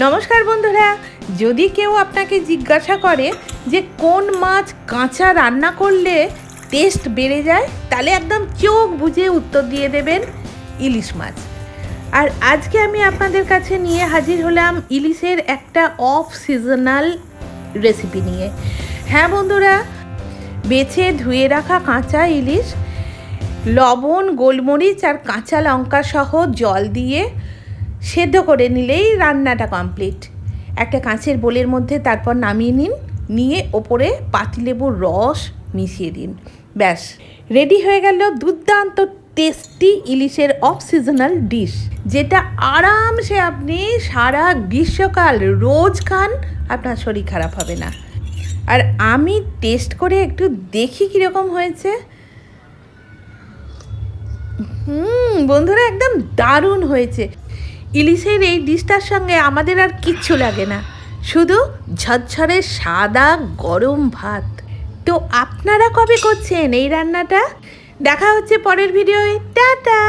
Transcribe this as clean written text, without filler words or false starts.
নমস্কার বন্ধুরা, যদি কেউ আপনাকে জিজ্ঞাসা করে যে কোন মাছ কাঁচা রান্না করলে টেস্ট বেড়ে যায়, তাহলে একদম চোখ বুজে উত্তর দিয়ে দেবেন ইলিশ মাছ। আর আজকে আমি আপনাদের কাছে নিয়ে হাজির হলাম ইলিশের একটা অফ সিজনাল রেসিপি নিয়ে। হ্যাঁ বন্ধুরা, বেছে ধুয়ে রাখা কাঁচা ইলিশ লবণ, গোলমরিচ আর কাঁচা লঙ্কা সহ জল দিয়ে সেদ্ধ করে নিলেই রান্নাটা কমপ্লিট। একটা কাঁচের বোলের মধ্যে তারপর নামিয়ে নিন, নিয়ে ওপরে পাতিলেবুর রস মিশিয়ে দিন, ব্যাস রেডি হয়ে গেল দুর্দান্ত টেস্টি ইলিশের অফ সিজনাল ডিশ, যেটা আরামসে আপনি সারা গ্রীষ্মকাল রোজ খান, আপনার শরীর খারাপ হবে না। আর আমি টেস্ট করে একটু দেখি কীরকম হয়েছে। বন্ধুরা, একদম দারুণ হয়েছে। ইলিশের এই ডিশটার সঙ্গে আমাদের আর কিচ্ছু লাগে না, শুধু ঝরঝরে সাদা গরম ভাত। তো আপনারা কবে করছেন এই রান্নাটা? দেখা হচ্ছে পরের ভিডিওয়। টাটা।